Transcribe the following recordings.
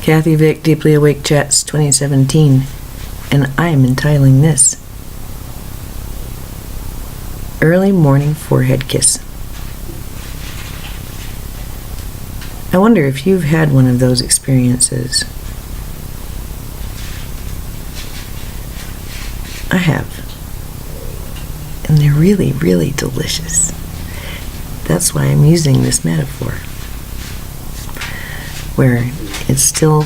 Kathy Vick, Deeply Awake Chats 2017, and I am entitling this Early Morning Forehead Kiss. I wonder if you've had one of those experiences. I have. And they're really, really delicious. That's why I'm using this metaphor, where it's still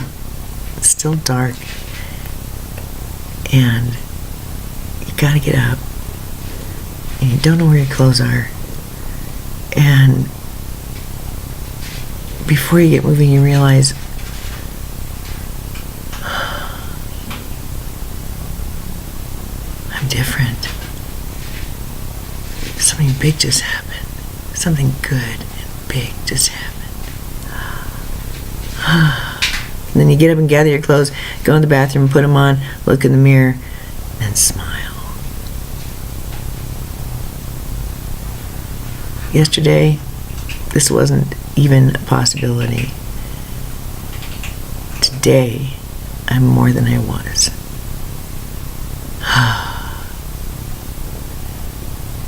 dark, and you gotta get up, and you don't know where your clothes are, and before you get moving, you realize, I'm different. Something big just happened. Something good and big just happened. And then you get up and gather your clothes, go in the bathroom, put them on, look in the mirror, and smile. Yesterday, this wasn't even a possibility. Today, I'm more than I was.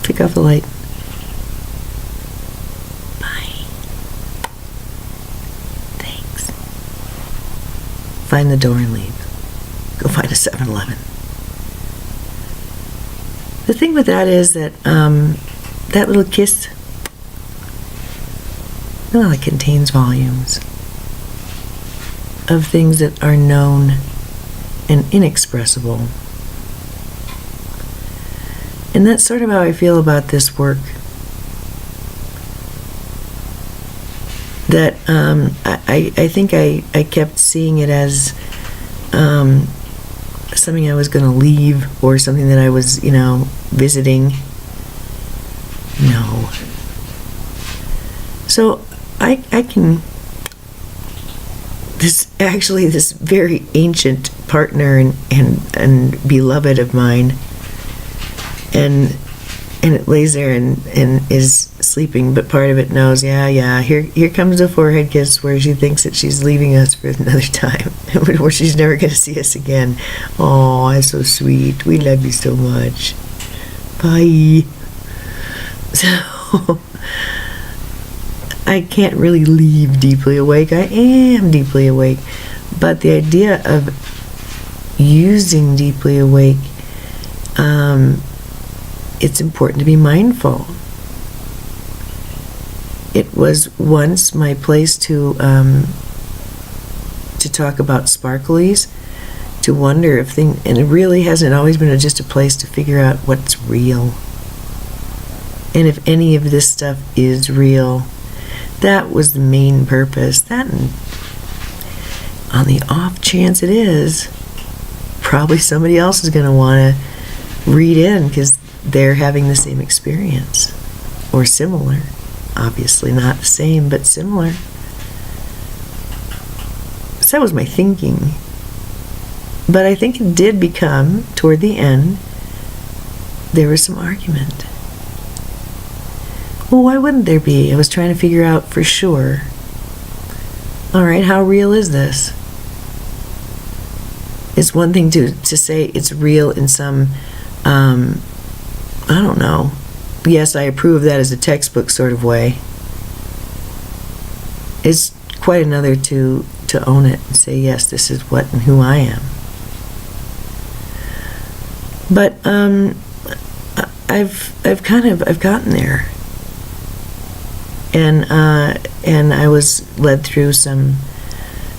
Pick off the light. Bye. Thanks. Find the door and leave. Go find a 7-Eleven. The thing with that is that that little kiss, well, it contains volumes of things that are known and inexpressible. And that's sort of how I feel about this work. That I think I kept seeing it as something I was going to leave, or something that I was, visiting. No. So I can, this very ancient partner and beloved of mine, and it lays there and is sleeping, but part of it knows, here comes the forehead kiss, where she thinks that she's leaving us for another time, where she's never going to see us again. Oh, that's so sweet. We love you so much. Bye. So I can't really leave Deeply Awake. I am deeply awake. But the idea of using Deeply Awake, it's important to be mindful. It was once my place to talk about sparklies, to wonder if things, and it really hasn't always been just a place to figure out what's real. And if any of this stuff is real, that was the main purpose. That, and on the off chance it is, probably somebody else is going to want to read in because they're having the same experience, or similar. Obviously not the same, but similar. So that was my thinking. But I think it did become, toward the end, there was some argument. Well, why wouldn't there be? I was trying to figure out for sure. All right, how real is this? It's one thing to say it's real in some, I don't know. Yes, I approve of that as a textbook sort of way. It's quite another to own it and say, yes, this is what and who I am. But I've gotten there. And I was led through some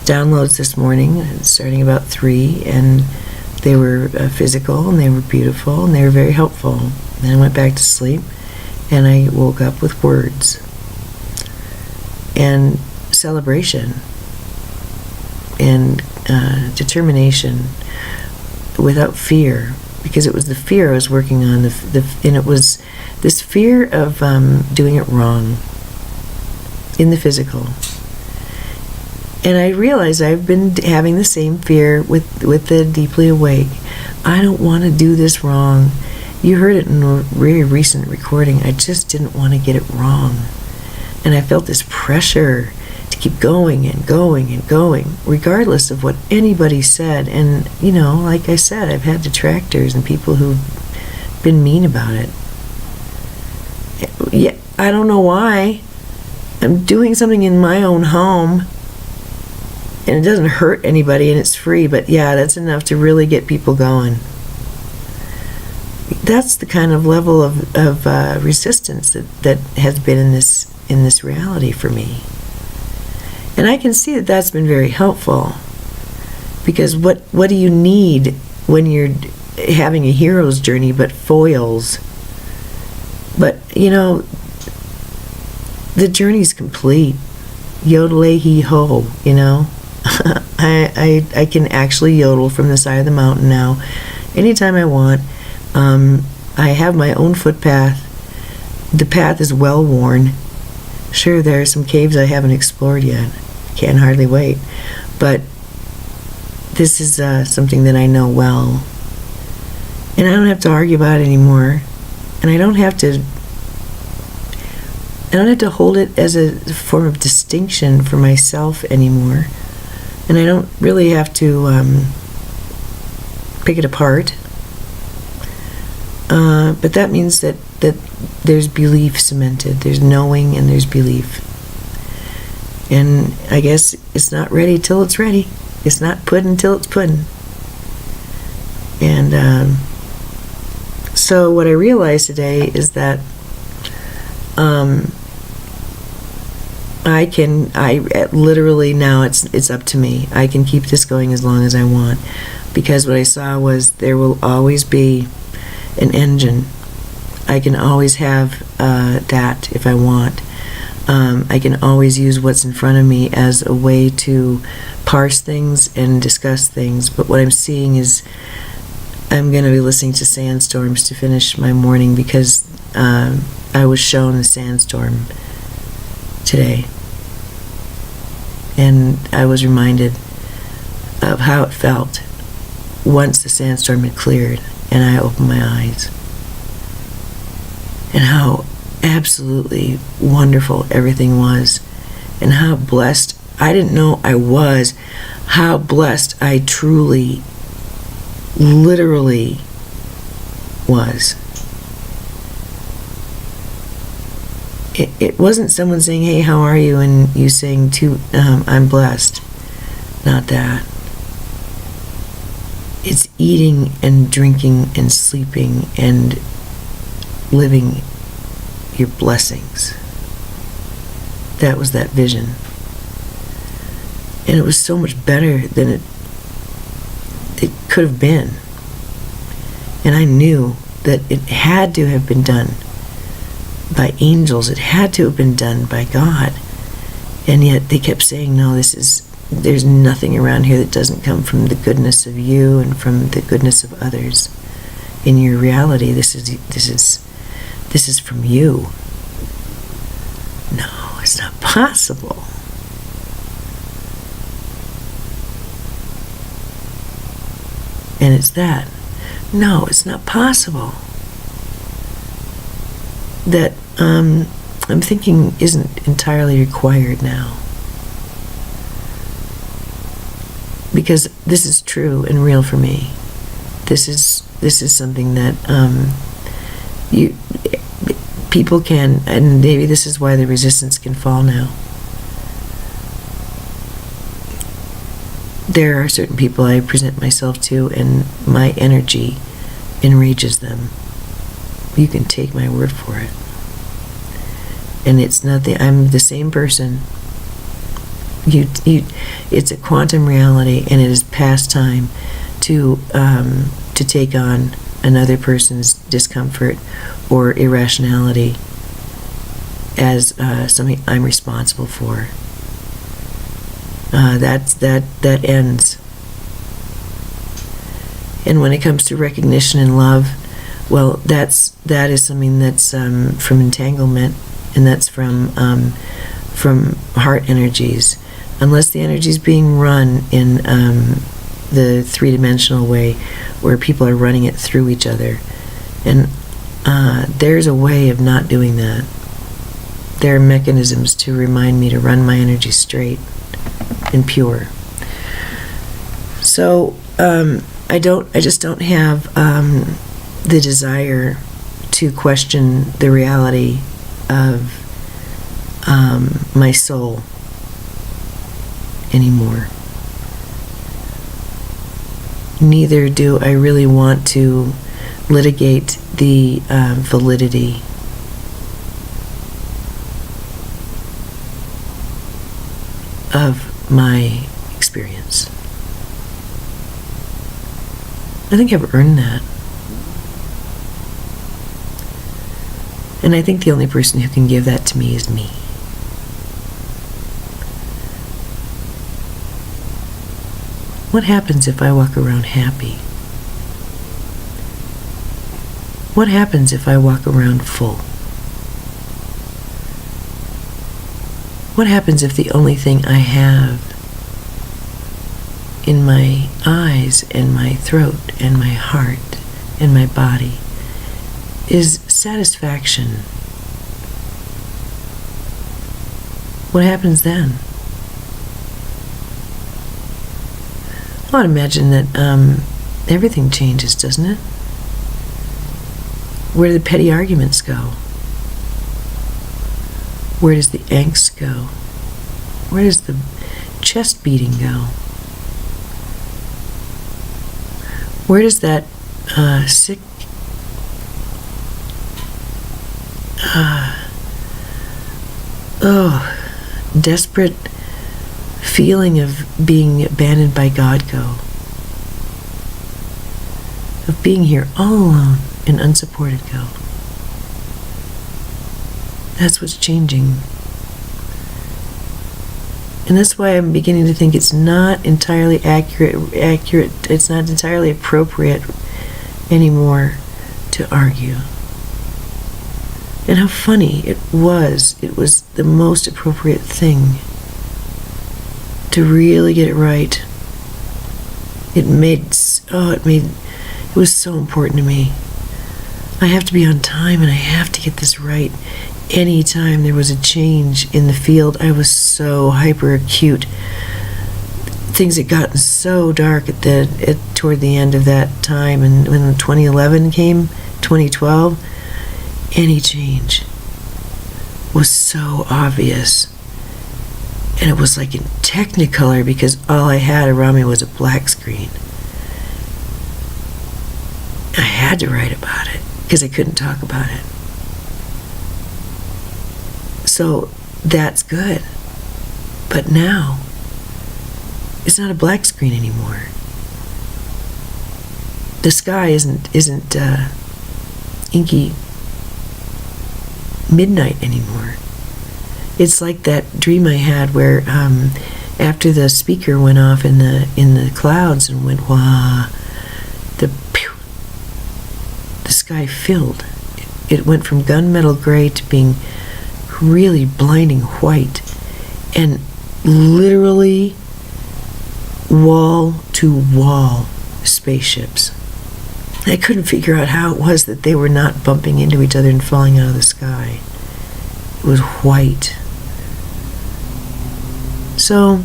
downloads this morning, starting about 3, and they were physical, and they were beautiful, and they were very helpful. Then I went back to sleep, and I woke up with words and celebration and determination without fear, because it was the fear I was working on, and it was this fear of doing it wrong in the physical. And I realized I've been having the same fear with the Deeply Awake. I don't want to do this wrong. You heard it in a very recent recording. I just didn't want to get it wrong. And I felt this pressure to to keep going and going and going, regardless of what anybody said. And, you know, like I said, I've had detractors and people who've been mean about it. Yeah, I don't know why. I'm doing something in my own home, and it doesn't hurt anybody, and it's free, but yeah, that's enough to really get people going. That's the kind of level of resistance that has been in this reality for me. And I can see that that's been very helpful, because what do you need when you're having a hero's journey but foils? But, you know, the journey's complete. Yodel hee ho, you know. I can actually yodel from the side of the mountain now anytime I want. I have my own footpath. The path is well worn. Sure, there are some caves I haven't explored yet. Can't hardly wait. But this is something that I know well. And I don't have to argue about it anymore. And I don't have to hold it as a form of distinction for myself anymore. And I don't really have to pick it apart. But that means that there's belief cemented. There's knowing and there's belief. And I guess it's not ready till it's ready. It's not pudding till it's pudding. And so what I realized today is that I literally now it's up to me. I can keep this going as long as I want, because what I saw was there will always be an engine. I can always have that if I want. I can always use what's in front of me as a way to parse things and discuss things. But what I'm seeing is I'm going to be listening to sandstorms to finish my morning, because I was shown a sandstorm today. And I was reminded of how it felt once the sandstorm had cleared and I opened my eyes. And how absolutely wonderful everything was. And how blessed, I didn't know I was, how blessed I truly, literally was. It wasn't someone saying, hey, how are you? And you saying, I'm blessed. Not that. It's eating and drinking and sleeping and living your blessings. That was that vision. And it was so much better than it could have been. And I knew that it had to have been done by angels. It had to have been done by God. And yet they kept saying, no, there's nothing around here that doesn't come from the goodness of you and from the goodness of others. In your reality, this is from you. No, it's not possible. And it's that. No, it's not possible. That I'm thinking isn't entirely required now. Because this is true and real for me. This is something that people can, and maybe this is why the resistance can fall now. There are certain people I present myself to, and my energy enrages them. You can take my word for it. And it's nothing. I'm the same person. It's a quantum reality, and it is past time to take on another person's discomfort or irrationality as something I'm responsible for. That ends. And when it comes to recognition and love, well, that is something that's from entanglement, and that's from heart energies. Unless the energy is being run in the three-dimensional way, where people are running it through each other, and there's a way of not doing that. There are mechanisms to remind me to run my energy straight and pure. So I just don't have the desire to question the reality of my soul anymore. Neither do I really want to litigate the validity of my experience. I think I've earned that. And I think the only person who can give that to me is me. What happens if I walk around happy? What happens if I walk around full? What happens if the only thing I have in my eyes and my throat and my heart and my body is satisfaction? What happens then? Well, I'd imagine that everything changes, doesn't it? Where do the petty arguments go? Where does the angst go? Where does the chest beating go? Where does that sick, desperate feeling of being abandoned by God go? Of being here all alone and unsupported go? That's what's changing. And that's why I'm beginning to think it's not entirely accurate, it's not entirely appropriate anymore to argue. And how funny it was the most appropriate thing to really get it right. It was so important to me. I have to be on time and I have to get this right. Anytime there was a change in the field, I was so hyper acute. Things had gotten so dark toward the end of that time, and when 2011 came, 2012, any change was so obvious. And it was like in Technicolor, because all I had around me was a black screen. I had to write about it because I couldn't talk about it. So that's good. But now, it's not a black screen anymore. The sky isn't inky midnight anymore. It's like that dream I had where after the speaker went off in the clouds and went wah, the sky filled. It went from gunmetal gray to being really blinding white, and literally wall to wall spaceships. I couldn't figure out how it was that they were not bumping into each other and falling out of the sky. It was white. So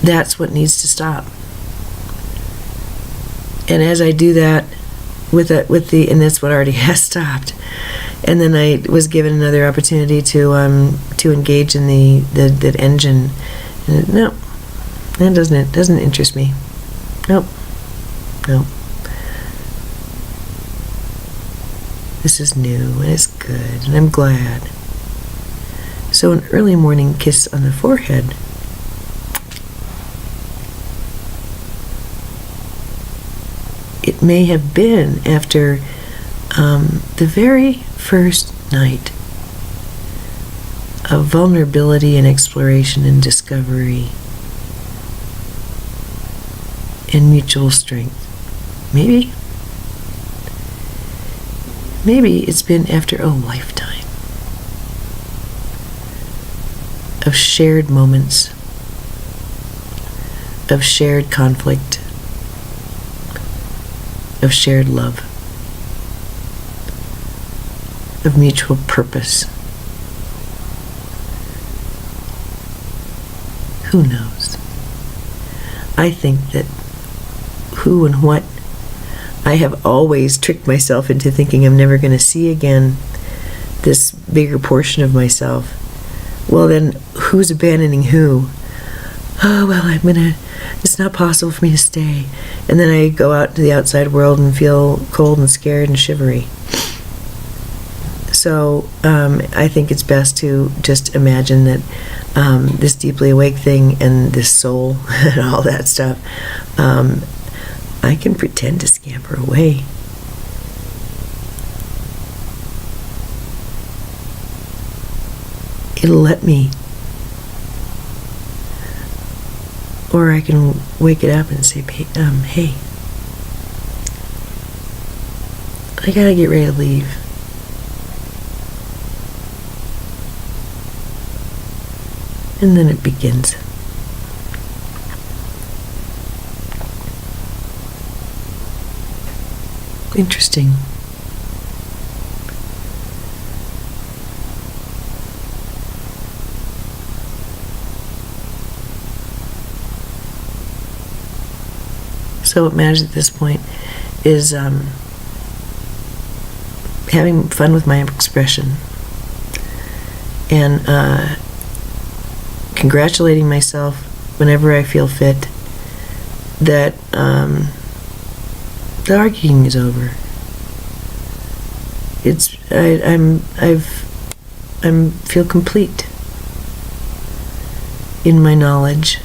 that's what needs to stop. And as I do that, and that's what already has stopped. And then I was given another opportunity to engage in the engine. And no, that doesn't interest me. Nope. This is new and it's good and I'm glad. So an early morning kiss on the forehead. It may have been after the very first night of vulnerability and exploration and discovery and mutual strength. Maybe it's been after a lifetime of shared moments, of shared conflict, of shared love. of mutual purpose. Who knows? I think that who and what, I have always tricked myself into thinking I'm never going to see again this bigger portion of myself. Well, then who's abandoning who? Oh, well, it's not possible for me to stay. And then I go out to the outside world and feel cold and scared and shivery. So I think it's best to just imagine that this deeply awake thing and this soul and all that stuff, I can pretend to scamper away. It'll let me. Or I can wake it up and say, hey, I gotta get ready to leave. And then it begins. Interesting. So what matters at this point is having fun with my expression and congratulating myself whenever I feel fit that the arguing is over. I feel complete in my knowledge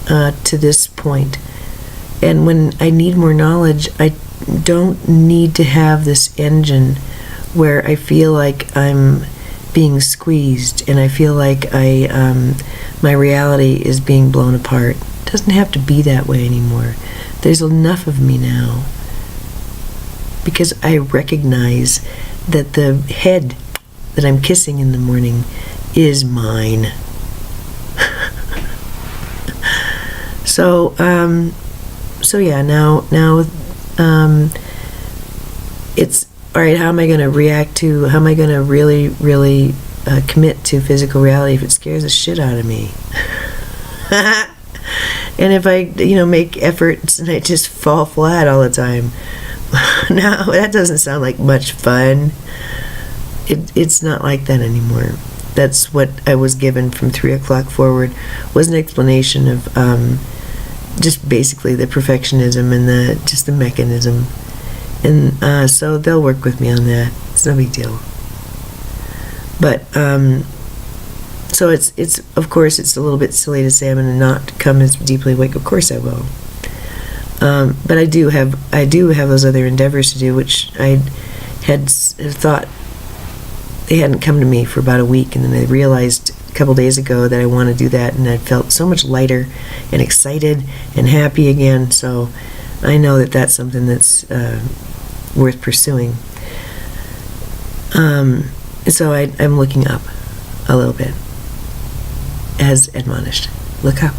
to this point. And when I need more knowledge, I don't need to have this engine where I feel like I'm being squeezed and I feel like my reality is being blown apart. It doesn't have to be that way anymore. There's enough of me now because I recognize that the head that I'm kissing in the morning is mine. So yeah, now it's all right. How am I going to react to? How am I going to really commit to physical reality if it scares the shit out of me? And if I make efforts and I just fall flat all the time, no, that doesn't sound like much fun. It's not like that anymore. That's what I was given from 3 o'clock forward, was an explanation of just basically the perfectionism and the mechanism. And so they'll work with me on that. It's no big deal. But so it's of course it's a little bit silly to say I'm going to not come as deeply awake. Of course I will. But I do have those other endeavors to do, which I had thought they hadn't come to me for about a week, and then I realized a couple days ago that I want to do that, and I felt so much lighter and excited and happy again. So I know that that's something that's worth pursuing. So I'm looking up a little bit, as admonished. Look up,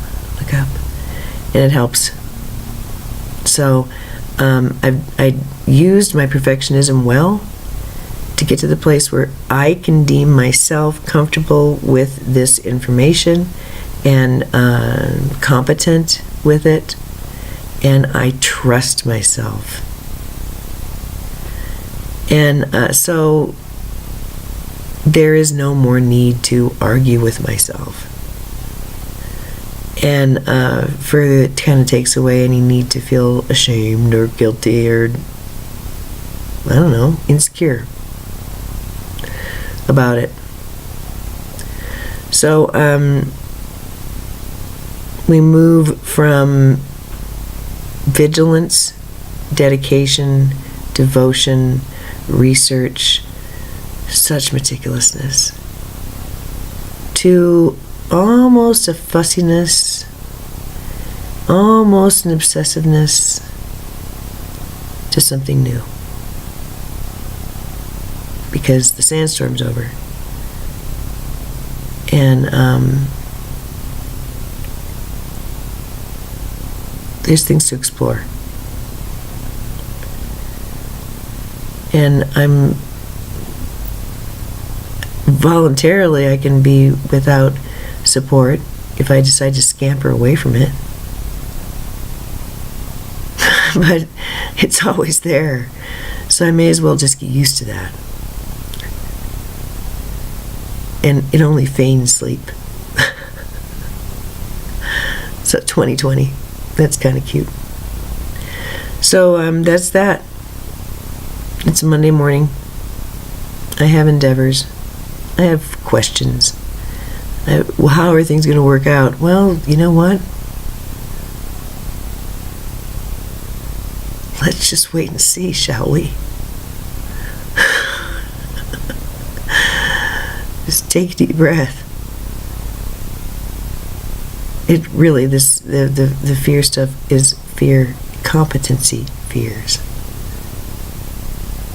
and it helps. So I used my perfectionism well to get to the place where I can deem myself comfortable with this information and competent with it, and I trust myself. And so there is no more need to argue with myself. And further, it kind of takes away any need to feel ashamed or guilty or, I don't know, insecure about it. So we move from vigilance, dedication, devotion, research, such meticulousness, to almost a fussiness, almost an obsessiveness, to something new. Because the sandstorm's over. And there's things to explore. And I'm voluntarily I can be without support if I decide to scamper away from it. But it's always there. So I may as well just get used to that. And it only feigns sleep. So 2020. That's kind of cute. So that's that. It's a Monday morning. I have endeavors. I have questions. Well, how are things going to work out? Well, you know what? Let's just wait and see, shall we? Just take a deep breath. It really, the fear stuff is fear, competency fears.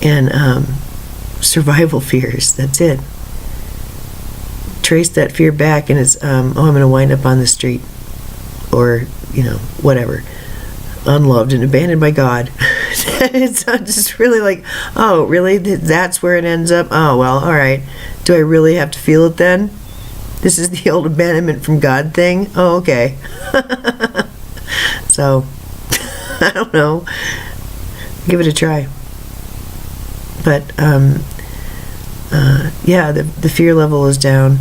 And survival fears, that's it. Trace that fear back and it's, I'm going to wind up on the street. Or, whatever. Unloved and abandoned by God. It's just really like, oh, really? That's where it ends up? Oh, well, all right. Do I really have to feel it then? This is the old abandonment from God thing? Oh, okay. So, I don't know. Give it a try. But, yeah, the fear level is down.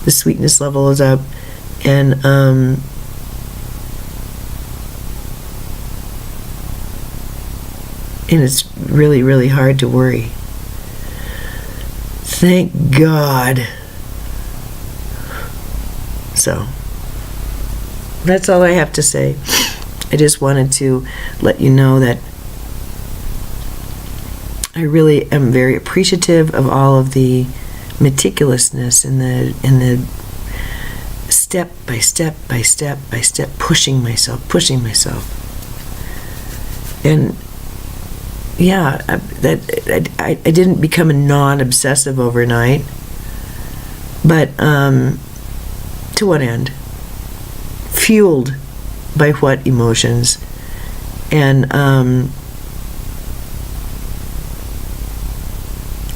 The sweetness level is up. And, and it's really, really hard to worry. Thank God. So, that's all I have to say. I just wanted to let you know that I really am very appreciative of all of the meticulousness and the step by step by step by step pushing myself. And yeah, I didn't become a non-obsessive overnight, but to what end? Fueled by what emotions? And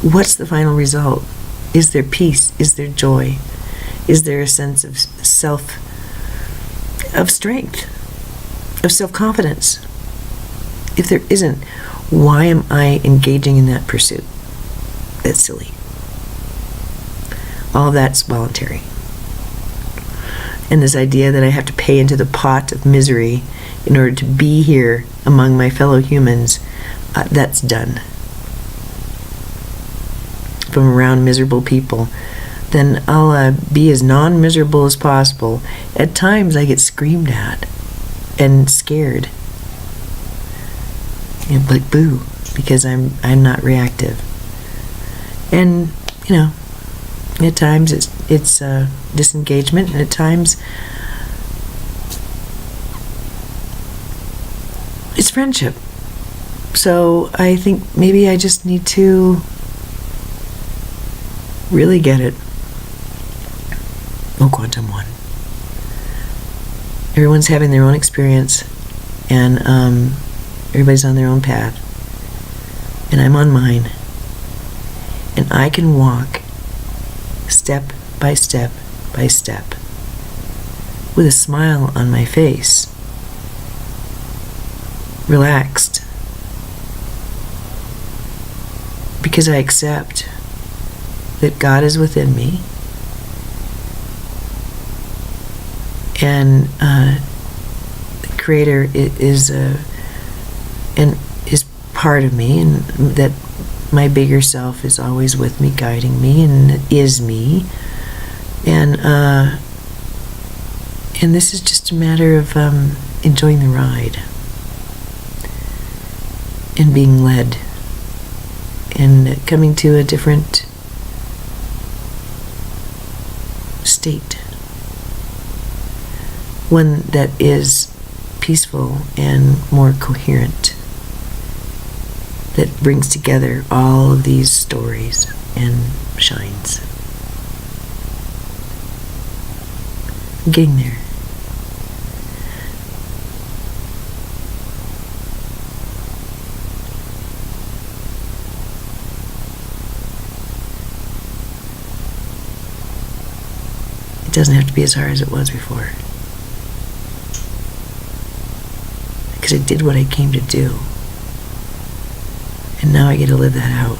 what's the final result? Is there peace? Is there joy? Is there a sense of of strength, of self-confidence? If there isn't, why am I engaging in that pursuit? That's silly. All of that's voluntary. And this idea that I have to pay into the pot of misery in order to be here among my fellow humans, that's done. If I'm around miserable people, then I'll be as non-miserable as possible. At times I get screamed at and scared. Like boo, because I'm not reactive. And at times it's disengagement, and at times it's friendship. So I think maybe I just need to really get it. Oh, Quantum One. Everyone's having their own experience, and everybody's on their own path, and I'm on mine, and I can walk step by step by step with a smile on my face, relaxed, because I accept that God is within me, and the Creator is part of me, and that my bigger self is always with me, guiding me, and is me, and this is just a matter of enjoying the ride and being led and coming to a different state, one that is peaceful and more coherent, that brings together all of these stories and shines. I'm getting there. It doesn't have to be as hard as it was before. Because I did what I came to do. And now I get to live that out.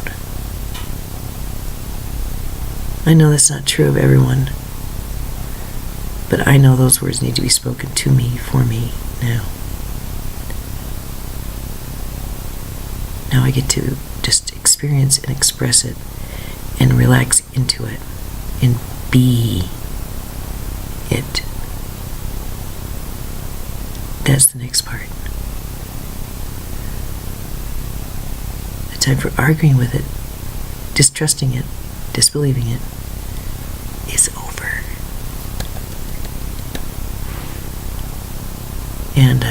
I know that's not true of everyone. But I know those words need to be spoken to me, for me, now. Now I get to just experience and express it and relax into it and be it. That's the next part. The time for arguing with it, distrusting it, disbelieving it, is over. And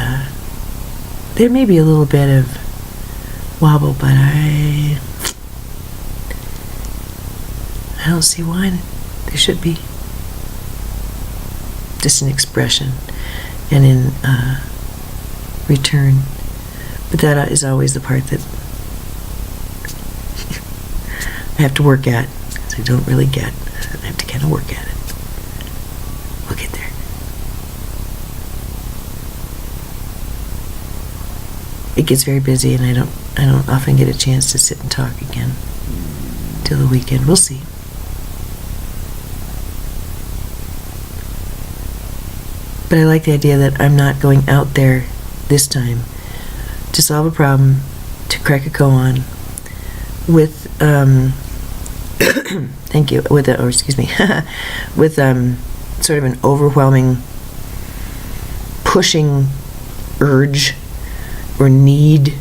there may be a little bit of wobble, but I don't see why there should be. Just an expression and in return. But that is always the part that I have to work at, because I don't really get. I have to kind of work at it. We'll get there. It gets very busy, and I don't often get a chance to sit and talk again till the weekend. We'll see. But I like the idea that I'm not going out there this time to solve a problem, to crack a koan with thank you, with with sort of an overwhelming pushing urge or need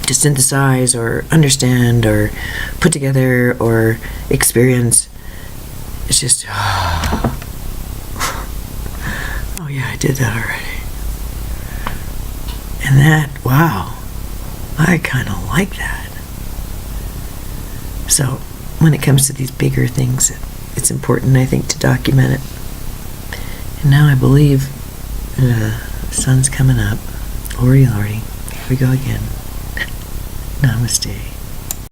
to synthesize or understand or put together or experience. It's just, oh yeah, I did that already. And that, wow, I kind of like that. So when it comes to these bigger things, it's important, I think, to document it. And now I believe the sun's coming up. Lordy, Lordy. Here we go again. Namaste.